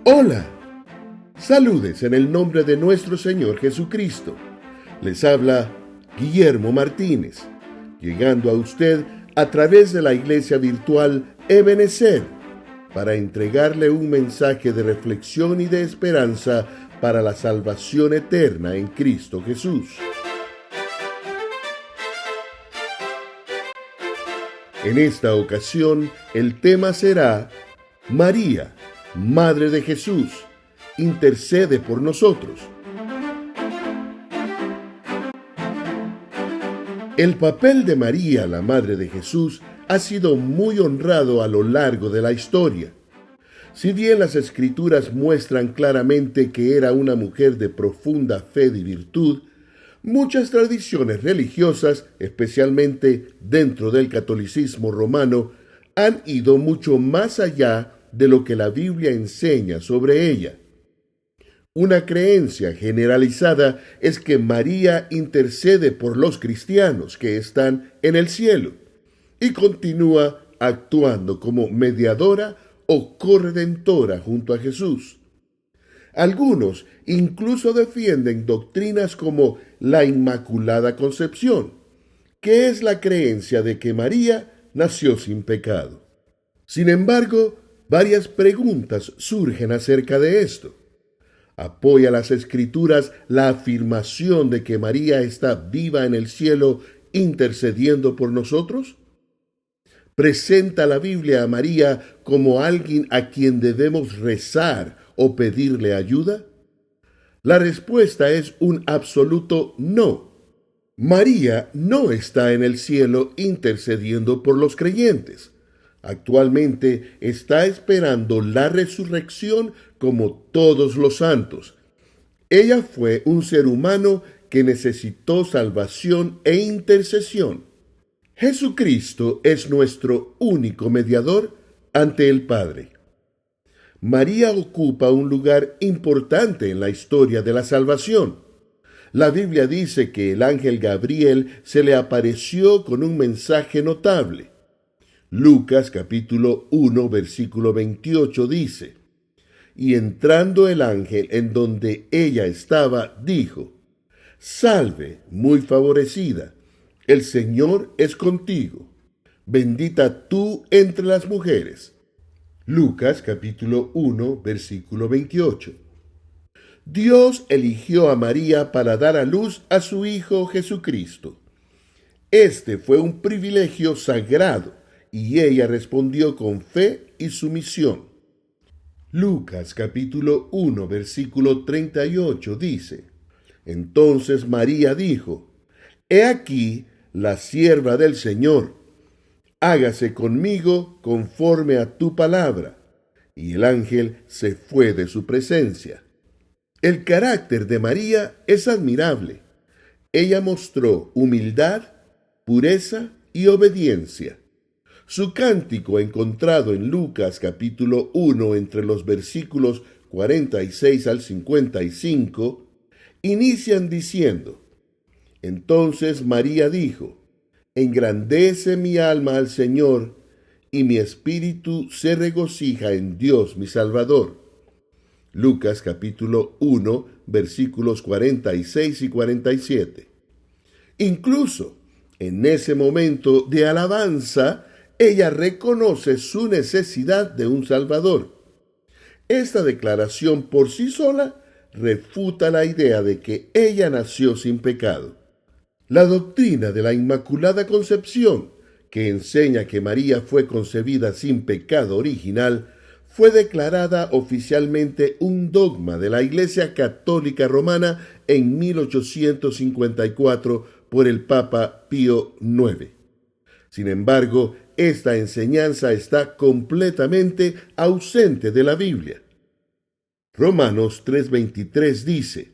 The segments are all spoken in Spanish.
Hola, saludes en el nombre de nuestro Señor Jesucristo. Les habla Guillermo Martínez, llegando a usted a través de la iglesia virtual Ebenezer, para entregarle un mensaje de reflexión y de esperanza para la salvación eterna en Cristo Jesús. En esta ocasión, el tema será María, Madre de Jesús, intercede por nosotros. El papel de María, la Madre de Jesús, ha sido muy honrado a lo largo de la historia. Si bien las Escrituras muestran claramente que era una mujer de profunda fe y virtud, muchas tradiciones religiosas, especialmente dentro del catolicismo romano, han ido mucho más allá de lo que la Biblia enseña sobre ella. Una creencia generalizada es que María intercede por los cristianos que están en el cielo y continúa actuando como mediadora o corredentora junto a Jesús. Algunos incluso defienden doctrinas como la Inmaculada Concepción, que es la creencia de que María nació sin pecado. Sin embargo, varias preguntas surgen acerca de esto. ¿Apoya las Escrituras la afirmación de que María está viva en el cielo intercediendo por nosotros? ¿Presenta la Biblia a María como alguien a quien debemos rezar o pedirle ayuda? La respuesta es un absoluto no. María no está en el cielo intercediendo por los creyentes. Actualmente está esperando la resurrección como todos los santos. Ella fue un ser humano que necesitó salvación e intercesión. Jesucristo es nuestro único mediador ante el Padre. María ocupa un lugar importante en la historia de la salvación. La Biblia dice que el ángel Gabriel se le apareció con un mensaje notable. Lucas capítulo 1 versículo 28 dice: Y entrando el ángel en donde ella estaba, dijo: Salve, muy favorecida, el Señor es contigo, bendita tú entre las mujeres. Lucas capítulo 1 versículo 28. Dios eligió a María para dar a luz a su Hijo Jesucristo. Este fue un privilegio sagrado y ella respondió con fe y sumisión. Lucas capítulo 1 versículo 38 dice: Entonces María dijo: He aquí la sierva del Señor, hágase conmigo conforme a tu palabra. Y el ángel se fue de su presencia. El carácter de María es admirable. Ella mostró humildad, pureza y obediencia. Su cántico, encontrado en Lucas capítulo 1 entre los versículos 46 al 55, inician diciendo: Entonces María dijo: Engrandece mi alma al Señor, y mi espíritu se regocija en Dios mi Salvador. Lucas capítulo 1 versículos 46 y 47. Incluso en ese momento de alabanza, ella reconoce su necesidad de un Salvador. Esta declaración por sí sola refuta la idea de que ella nació sin pecado. La doctrina de la Inmaculada Concepción, que enseña que María fue concebida sin pecado original, fue declarada oficialmente un dogma de la Iglesia Católica Romana en 1854 por el Papa Pío IX. Sin embargo, esta enseñanza está completamente ausente de la Biblia. Romanos 3:23 dice: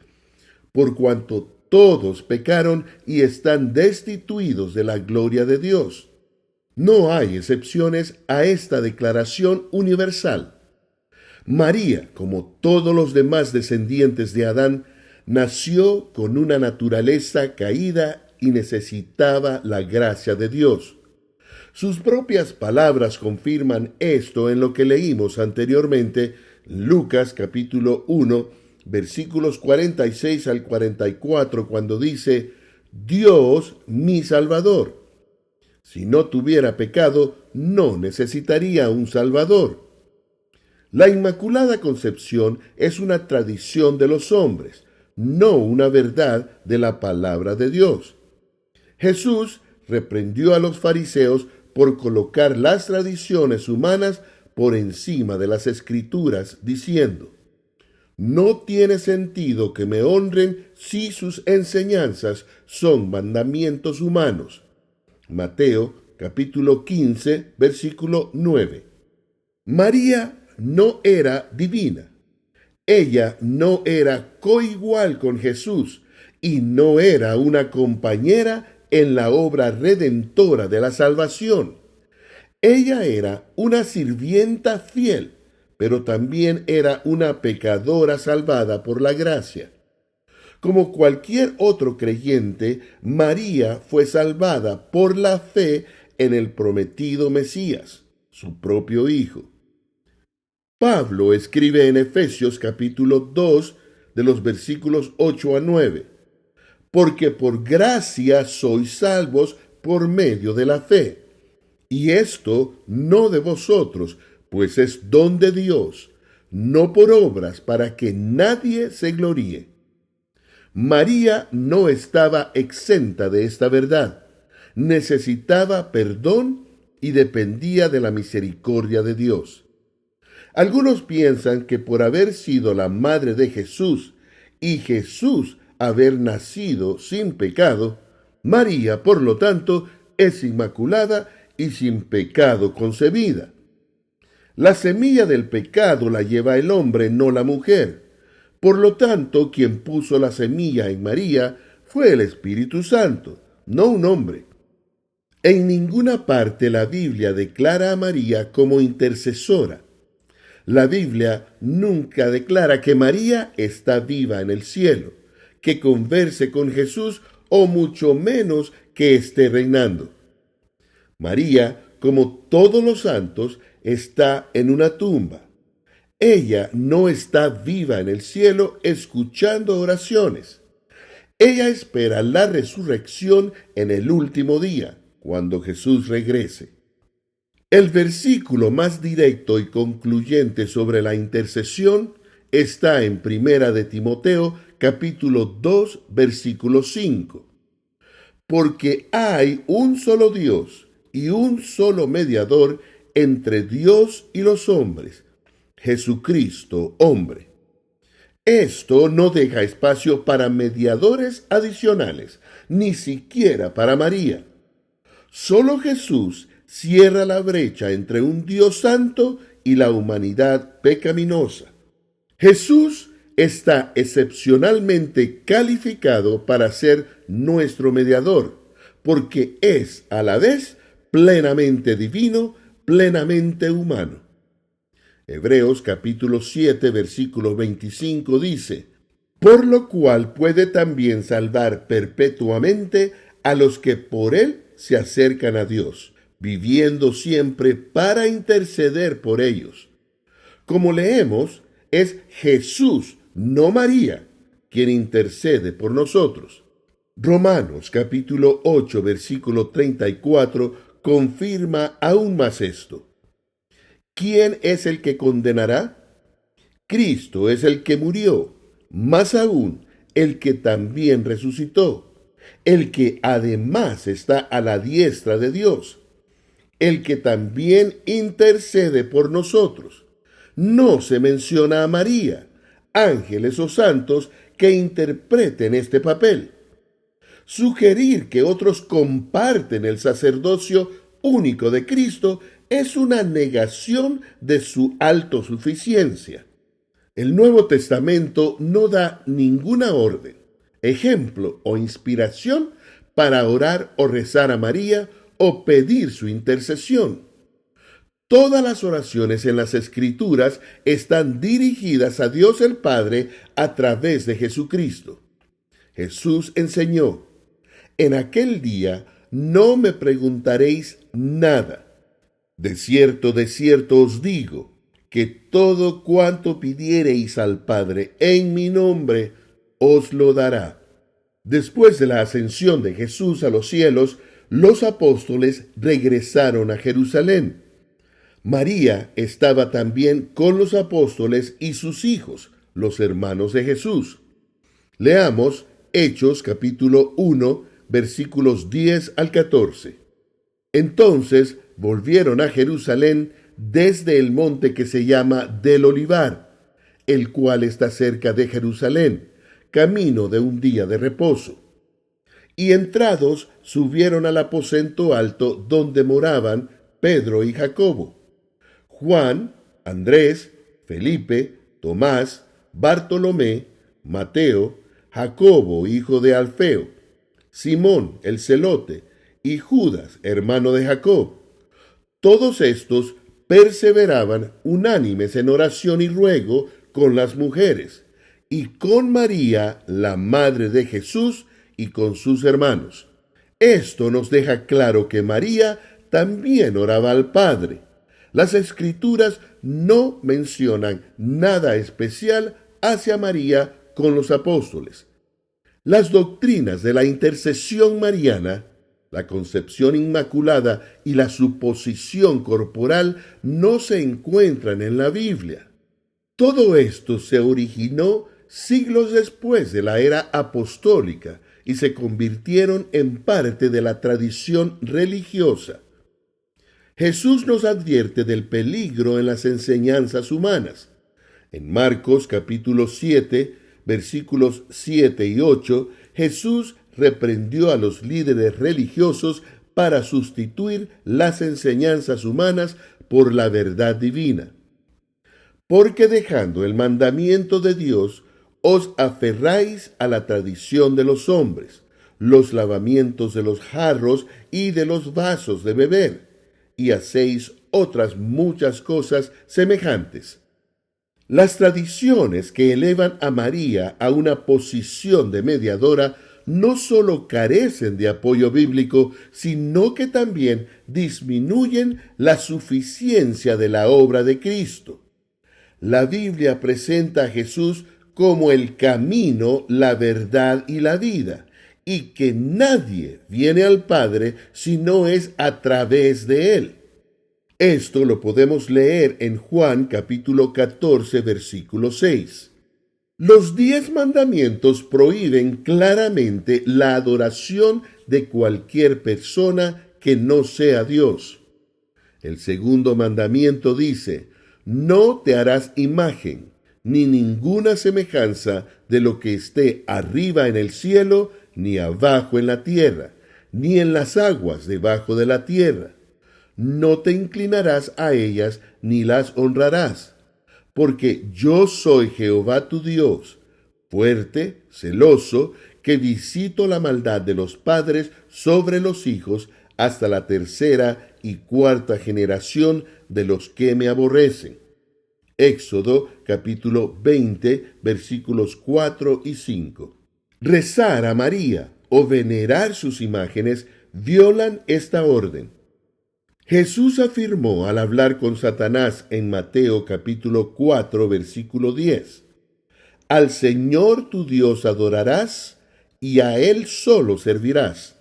Por cuanto todos pecaron y están destituidos de la gloria de Dios. No hay excepciones a esta declaración universal. María, como todos los demás descendientes de Adán, nació con una naturaleza caída y necesitaba la gracia de Dios. Sus propias palabras confirman esto en lo que leímos anteriormente Lucas capítulo 1, versículos 46 al 44, cuando dice: Dios mi Salvador. Si no tuviera pecado, no necesitaría un Salvador. La Inmaculada Concepción es una tradición de los hombres, no una verdad de la palabra de Dios. Jesús reprendió a los fariseos por colocar las tradiciones humanas por encima de las Escrituras, diciendo: no tiene sentido que me honren si sus enseñanzas son mandamientos humanos. Mateo capítulo 15, versículo 9. María no era divina. Ella no era coigual con Jesús y no era una compañera en la obra redentora de la salvación. Ella era una sirvienta fiel, pero también era una pecadora salvada por la gracia. Como cualquier otro creyente, María fue salvada por la fe en el prometido Mesías, su propio Hijo. Pablo escribe en Efesios capítulo 2, de los versículos 8 a 9, porque por gracia sois salvos por medio de la fe, y esto no de vosotros, pues es don de Dios, no por obras, para que nadie se gloríe. María no estaba exenta de esta verdad, necesitaba perdón y dependía de la misericordia de Dios. Algunos piensan que por haber sido la madre de Jesús y Jesús haber nacido sin pecado, María, por lo tanto, es inmaculada y sin pecado concebida. La semilla del pecado la lleva el hombre, no la mujer. Por lo tanto, quien puso la semilla en María fue el Espíritu Santo, no un hombre. En ninguna parte la Biblia declara a María como intercesora. La Biblia nunca declara que María está viva en el cielo, que converse con Jesús o mucho menos que esté reinando. María, como todos los santos, está en una tumba. Ella no está viva en el cielo escuchando oraciones. Ella espera la resurrección en el último día, cuando Jesús regrese. El versículo más directo y concluyente sobre la intercesión está en Primera de Timoteo, capítulo 2, versículo 5. Porque hay un solo Dios y un solo mediador entre Dios y los hombres, Jesucristo, hombre. Esto no deja espacio para mediadores adicionales, ni siquiera para María. Solo Jesús cierra la brecha entre un Dios santo y la humanidad pecaminosa. Jesús está excepcionalmente calificado para ser nuestro mediador, porque es a la vez plenamente divino, plenamente humano. Hebreos capítulo 7, versículo 25 dice: por lo cual puede también salvar perpetuamente a los que por él se acercan a Dios, viviendo siempre para interceder por ellos. Como leemos, es Jesús, no María, quien intercede por nosotros. Romanos capítulo 8, versículo 34 confirma aún más esto. ¿Quién es el que condenará? Cristo es el que murió, más aún el que también resucitó, el que además está a la diestra de Dios, el que también intercede por nosotros. No se menciona a María, ángeles o santos que interpreten este papel. Sugerir que otros comparten el sacerdocio único de Cristo es una negación de su autosuficiencia. El Nuevo Testamento no da ninguna orden, ejemplo o inspiración para orar o rezar a María o pedir su intercesión. Todas las oraciones en las Escrituras están dirigidas a Dios el Padre a través de Jesucristo. Jesús enseñó: en aquel día no me preguntaréis nada. De cierto os digo, que todo cuanto pidiereis al Padre en mi nombre, os lo dará. Después de la ascensión de Jesús a los cielos, los apóstoles regresaron a Jerusalén. María estaba también con los apóstoles y sus hijos, los hermanos de Jesús. Leamos Hechos capítulo 1, versículos 10 al 14. Entonces volvieron a Jerusalén desde el monte que se llama del Olivar, el cual está cerca de Jerusalén, camino de un día de reposo. Y entrados subieron al aposento alto donde moraban Pedro y Jacobo, Juan, Andrés, Felipe, Tomás, Bartolomé, Mateo, Jacobo, hijo de Alfeo, Simón el celote, y Judas, hermano de Jacob. Todos estos perseveraban unánimes en oración y ruego con las mujeres, y con María, la madre de Jesús, y con sus hermanos. Esto nos deja claro que María también oraba al Padre. Las Escrituras no mencionan nada especial hacia María con los apóstoles. Las doctrinas de la intercesión mariana, la concepción inmaculada y la suposición corporal no se encuentran en la Biblia. Todo esto se originó siglos después de la era apostólica y se convirtieron en parte de la tradición religiosa. Jesús nos advierte del peligro en las enseñanzas humanas. En Marcos capítulo 7, versículos 7 y 8, Jesús reprendió a los líderes religiosos para sustituir las enseñanzas humanas por la verdad divina. Porque dejando el mandamiento de Dios, os aferráis a la tradición de los hombres, los lavamientos de los jarros y de los vasos de beber, y hacéis otras muchas cosas semejantes. Las tradiciones que elevan a María a una posición de mediadora no solo carecen de apoyo bíblico, sino que también disminuyen la suficiencia de la obra de Cristo. La Biblia presenta a Jesús como el camino, la verdad y la vida, y que nadie viene al Padre si no es a través de Él. Esto lo podemos leer en Juan capítulo 14, versículo 6. Los 10 mandamientos prohíben claramente la adoración de cualquier persona que no sea Dios. El segundo mandamiento dice: no te harás imagen, ni ninguna semejanza de lo que esté arriba en el cielo, ni abajo en la tierra, ni en las aguas debajo de la tierra. No te inclinarás a ellas, ni las honrarás, porque yo soy Jehová tu Dios, fuerte, celoso, que visito la maldad de los padres sobre los hijos hasta la tercera y cuarta generación de los que me aborrecen. Éxodo capítulo 20, versículos 4 y 5. Rezar a María o venerar sus imágenes violan esta orden. Jesús afirmó al hablar con Satanás en Mateo capítulo 4, versículo 10: al Señor tu Dios adorarás y a Él solo servirás.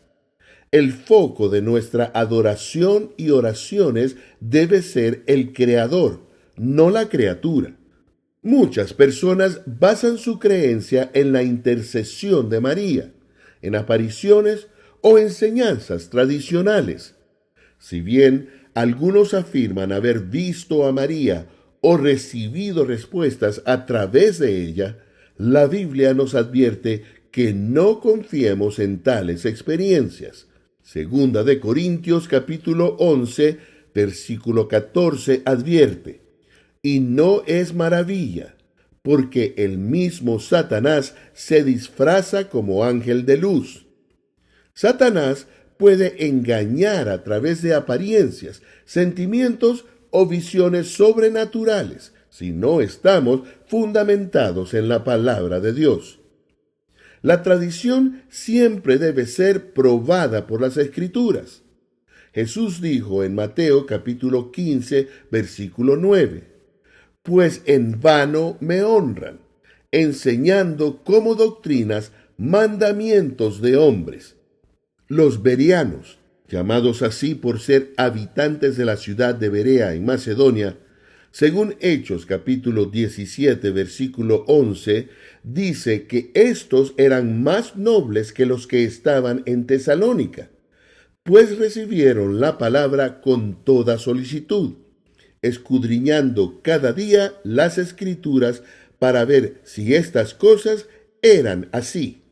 El foco de nuestra adoración y oraciones debe ser el Creador, no la criatura. Muchas personas basan su creencia en la intercesión de María, en apariciones o enseñanzas tradicionales. Si bien algunos afirman haber visto a María o recibido respuestas a través de ella, la Biblia nos advierte que no confiemos en tales experiencias. Segunda de Corintios capítulo 11, versículo 14 advierte: y no es maravilla, porque el mismo Satanás se disfraza como ángel de luz. Satanás puede engañar a través de apariencias, sentimientos o visiones sobrenaturales si no estamos fundamentados en la palabra de Dios. La tradición siempre debe ser probada por las Escrituras. Jesús dijo en Mateo capítulo 15, versículo 9: pues en vano me honran, enseñando como doctrinas mandamientos de hombres. Los bereanos, llamados así por ser habitantes de la ciudad de Berea en Macedonia, según Hechos capítulo 17, versículo 11, dice que estos eran más nobles que los que estaban en Tesalónica, pues recibieron la palabra con toda solicitud, escudriñando cada día las Escrituras para ver si estas cosas eran así.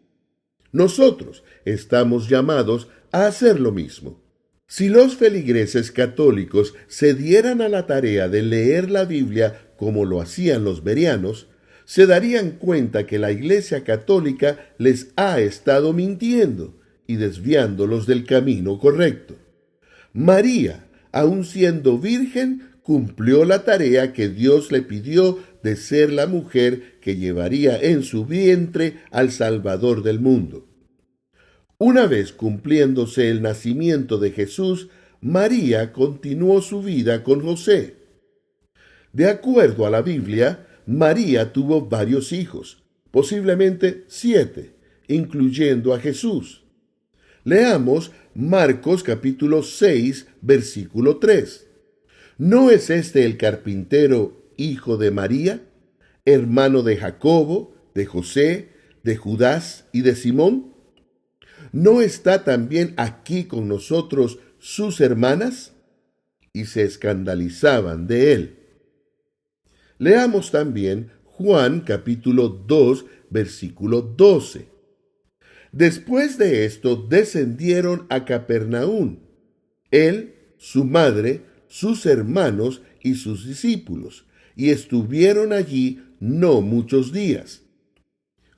Nosotros estamos llamados a hacer lo mismo. Si los feligreses católicos se dieran a la tarea de leer la Biblia como lo hacían los bereanos, se darían cuenta que la Iglesia Católica les ha estado mintiendo y desviándolos del camino correcto. María, aun siendo virgen, cumplió la tarea que Dios le pidió de ser la mujer que llevaría en su vientre al Salvador del mundo. Una vez cumpliéndose el nacimiento de Jesús, María continuó su vida con José. De acuerdo a la Biblia, María tuvo varios hijos, posiblemente 7, incluyendo a Jesús. Leamos Marcos capítulo 6, versículo 3. ¿No es este el carpintero, hijo de María, hermano de Jacobo, de José, de Judas y de Simón? ¿No está también aquí con nosotros sus hermanas? Y se escandalizaban de él. Leamos también Juan capítulo 2, versículo 12. Después de esto descendieron a Capernaum, él, su madre, sus hermanos y sus discípulos, y estuvieron allí no muchos días.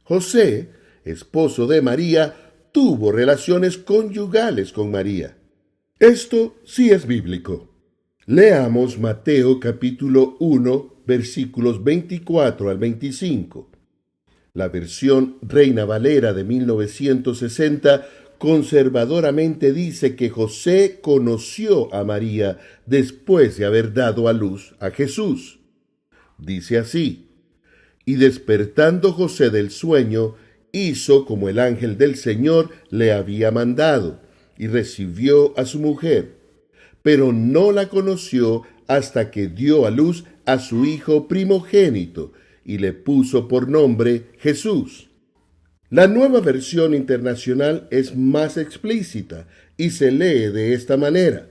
José, esposo de María, tuvo relaciones conyugales con María. Esto sí es bíblico. Leamos Mateo capítulo 1, versículos 24 al 25. La versión Reina Valera de 1960 conservadoramente dice que José conoció a María después de haber dado a luz a Jesús. Dice así: y despertando José del sueño, hizo como el ángel del Señor le había mandado, y recibió a su mujer, pero no la conoció hasta que dio a luz a su hijo primogénito, y le puso por nombre Jesús. La Nueva Versión Internacional es más explícita y se lee de esta manera: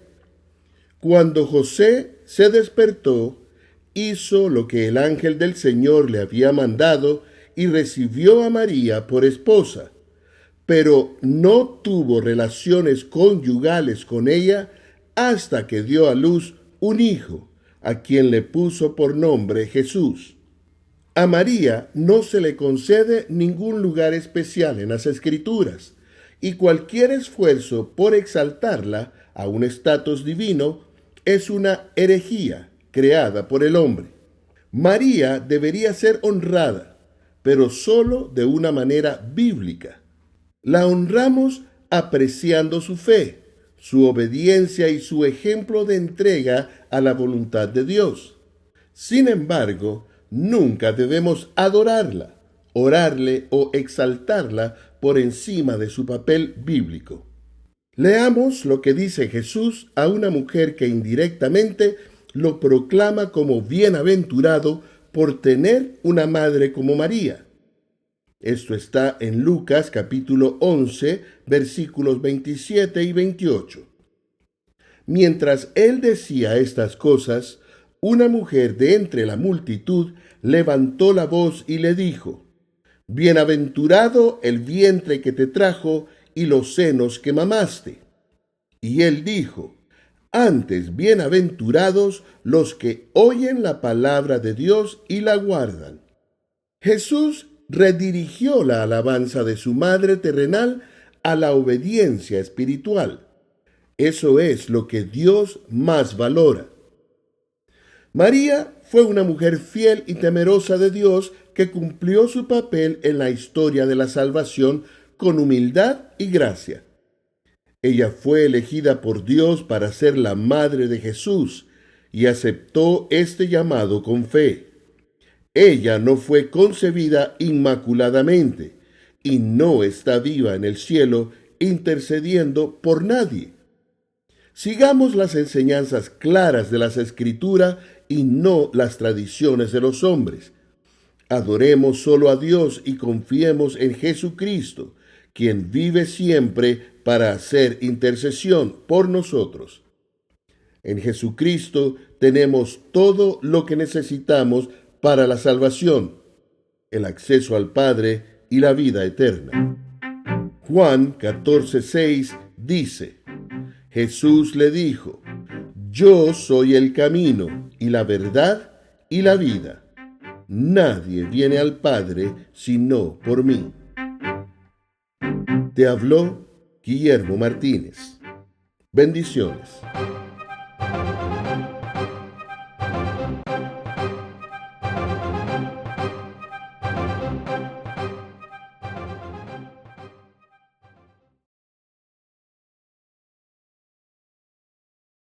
cuando José se despertó, hizo lo que el ángel del Señor le había mandado y recibió a María por esposa, pero no tuvo relaciones conyugales con ella hasta que dio a luz un hijo, a quien le puso por nombre Jesús. A María no se le concede ningún lugar especial en las Escrituras, y cualquier esfuerzo por exaltarla a un estatus divino es una herejía creada por el hombre. María debería ser honrada, pero solo de una manera bíblica. La honramos apreciando su fe, su obediencia y su ejemplo de entrega a la voluntad de Dios. Sin embargo, nunca debemos adorarla, orarle o exaltarla por encima de su papel bíblico. Leamos lo que dice Jesús a una mujer que indirectamente lo proclama como bienaventurado por tener una madre como María. Esto está en Lucas capítulo 11, versículos 27 y 28. Mientras él decía estas cosas, una mujer de entre la multitud levantó la voz y le dijo: bienaventurado el vientre que te trajo y los senos que mamaste. Y él dijo: antes bienaventurados los que oyen la palabra de Dios y la guardan. Jesús redirigió la alabanza de su madre terrenal a la obediencia espiritual. Eso es lo que Dios más valora. María fue una mujer fiel y temerosa de Dios que cumplió su papel en la historia de la salvación con humildad y gracia. Ella fue elegida por Dios para ser la madre de Jesús y aceptó este llamado con fe. Ella no fue concebida inmaculadamente y no está viva en el cielo intercediendo por nadie. Sigamos las enseñanzas claras de las Escrituras y no las tradiciones de los hombres. Adoremos solo a Dios y confiemos en Jesucristo, quien vive siempre para hacer intercesión por nosotros. En Jesucristo tenemos todo lo que necesitamos para la salvación, el acceso al Padre y la vida eterna. Juan 14:6 dice: Jesús le dijo: Yo soy el camino y la verdad y la vida. Nadie viene al Padre sino por mí. Te habló Guillermo Martínez. Bendiciones.